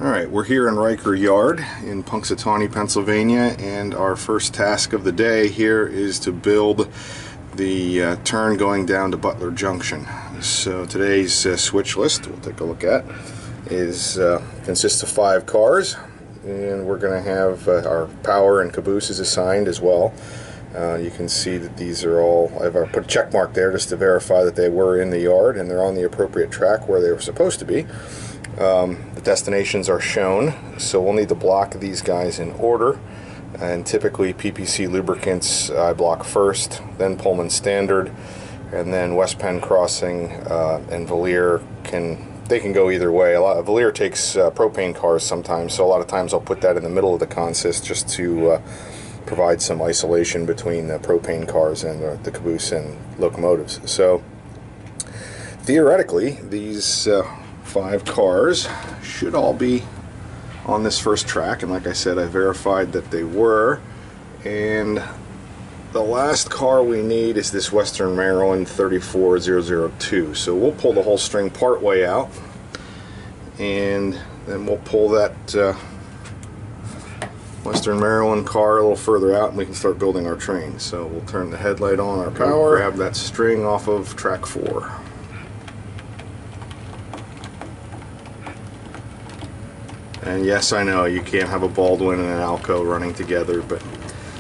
Alright, we're here in Riker Yard in Punxsutawney, Pennsylvania, and our first task of the day here is to build the turn going down to Butler Junction. So today's switch list, we'll take a look at, consists of 5 cars, and we're going to have our power and cabooses assigned as well. You can see that these are all, I've put a check mark there just to verify that they were in the yard and they're on the appropriate track where they were supposed to be. The destinations are shown, so we'll need to block these guys in order, and typically PPC lubricants I block first, then Pullman Standard, and then West Penn Crossing and Valier can go either way. Valier takes propane cars sometimes, so a lot of times I'll put that in the middle of the consist just to provide some isolation between the propane cars and the caboose and locomotives. So theoretically these 5 cars should all be on this first track, and like I said, I verified that they were. And the last car we need is this Western Maryland 34002. So we'll pull the whole string part way out, and then we'll pull that Western Maryland car a little further out, and we can start building our train. So we'll turn the headlight on our power, grab that string off of track 4. And yes, I know you can't have a Baldwin and an Alco running together, but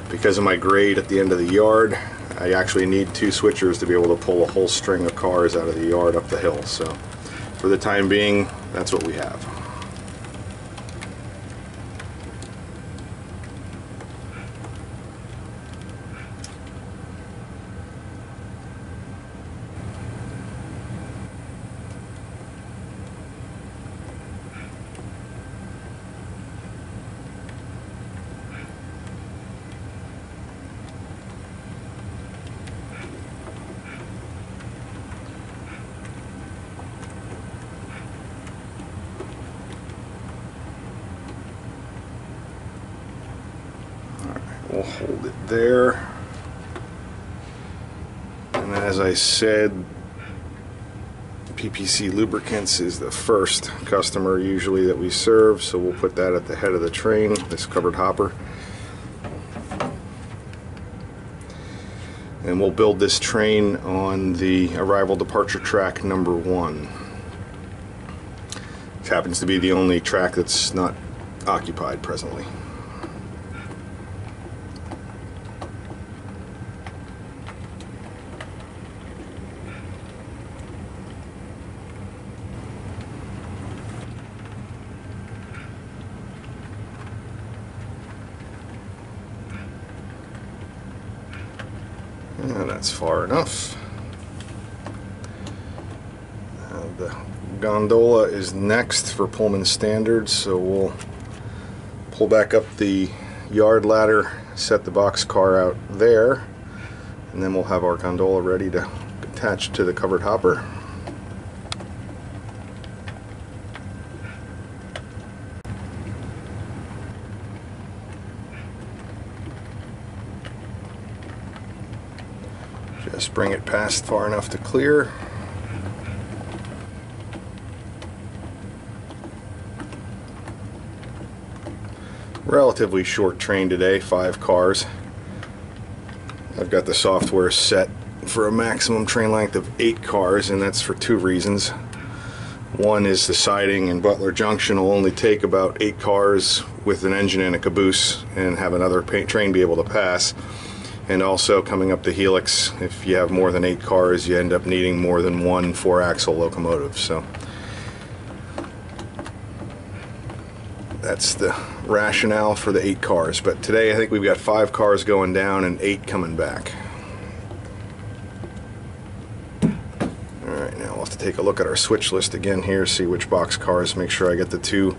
because of my grade at the end of the yard, I actually need 2 switchers to be able to pull a whole string of cars out of the yard up the hill. So for the time being, that's what we have. We'll hold it there, and as I said, PPC Lubricants is the first customer usually that we serve, so we'll put that at the head of the train, this covered hopper, and we'll build this train on the arrival departure track number 1. Which happens to be the only track that's not occupied presently. And that's far enough. The gondola is next for Pullman Standard, so we'll pull back up the yard ladder, set the box car out there, and then we'll have our gondola ready to attach to the covered hopper. Just bring it past far enough to clear. Relatively short train today, 5 cars. I've got the software set for a maximum train length of 8 cars, and that's for 2 reasons. One is the siding in Butler Junction will only take about 8 cars with an engine and a caboose and have another train be able to pass. And also coming up the helix, if you have more than 8 cars, you end up needing more than 1 4-axle locomotive. So that's the rationale for the 8 cars. But today I think we've got 5 cars going down and 8 coming back. Alright, now we'll have to take a look at our switch list again here, see which box cars, make sure I get the 2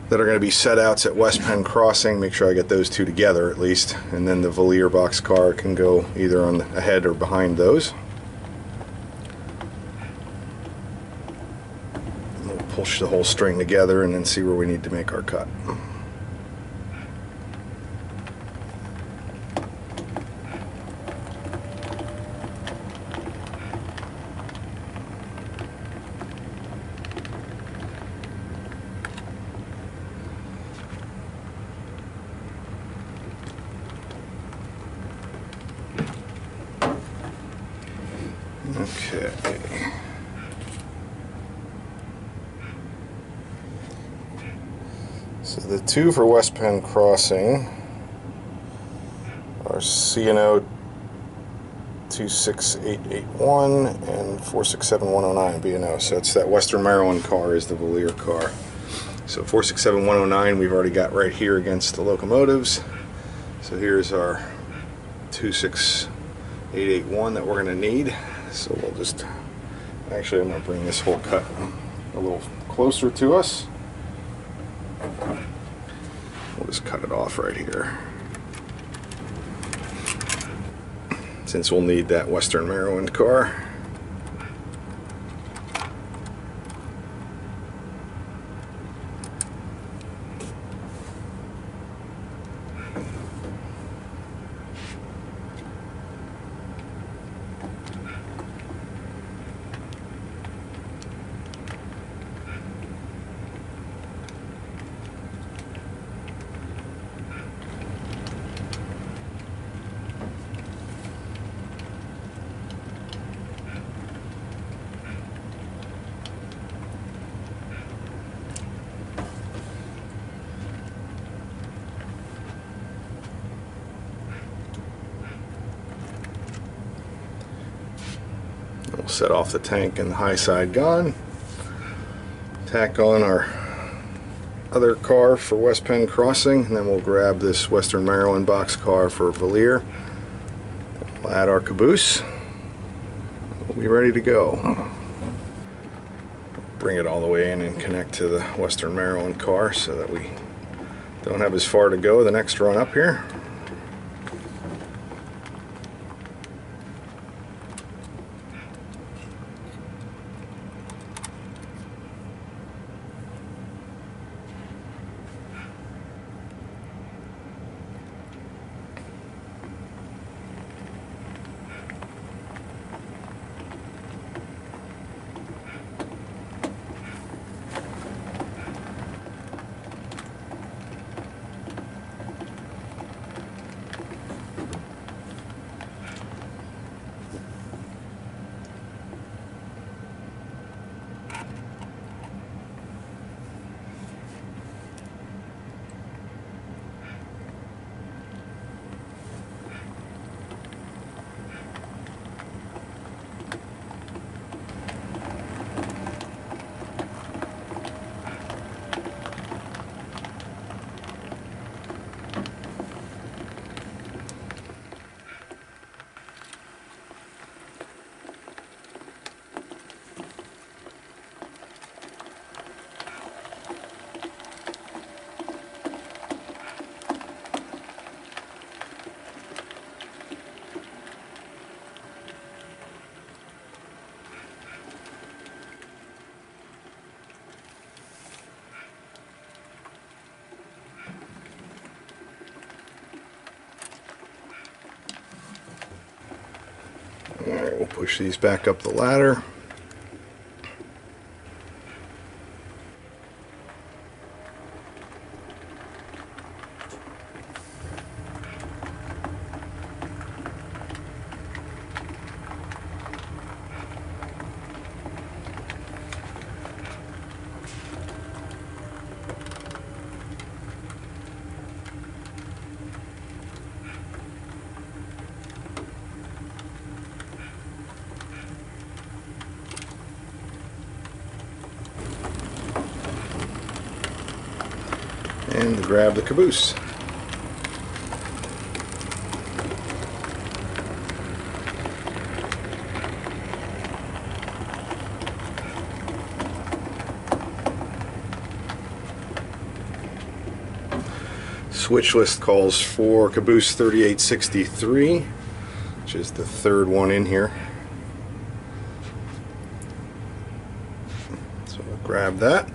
that are going to be set outs at West Penn Crossing, make sure I get those 2 together at least, and then the Valier box car can go either on ahead or behind those. And we'll push the whole string together and then see where we need to make our cut. Okay. So the two for West Penn Crossing are C&O 26881 and 467109 B&O. So it's that Western Maryland car is the Valier car. So 467109 we've already got right here against the locomotives. So here's our 26881 that we're going to need. So we'll just, actually I'm going to bring this whole cut a little closer to us. We'll just cut it off right here, since we'll need that Western Maryland car. We'll set off the tank and the high side gun, tack on our other car for West Penn Crossing, and then we'll grab this Western Maryland box car for Valier. We'll add our caboose. We'll be ready to go. Bring it all the way in and connect to the Western Maryland car so that we don't have as far to go the next run up here. Alright, we'll push these back up the ladder. And grab the caboose. Switch list calls for caboose 3863, which is the third one in here. So we'll grab that.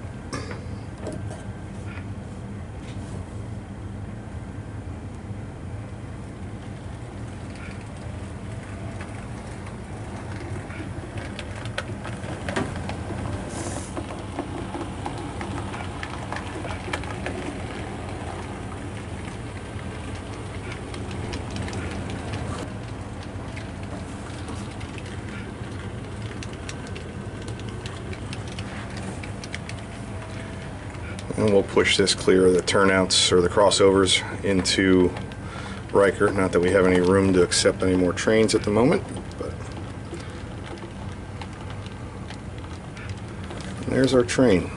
and we'll push this clear of the turnouts or the crossovers into Riker. Not that we have any room to accept any more trains at the moment, but there's our train.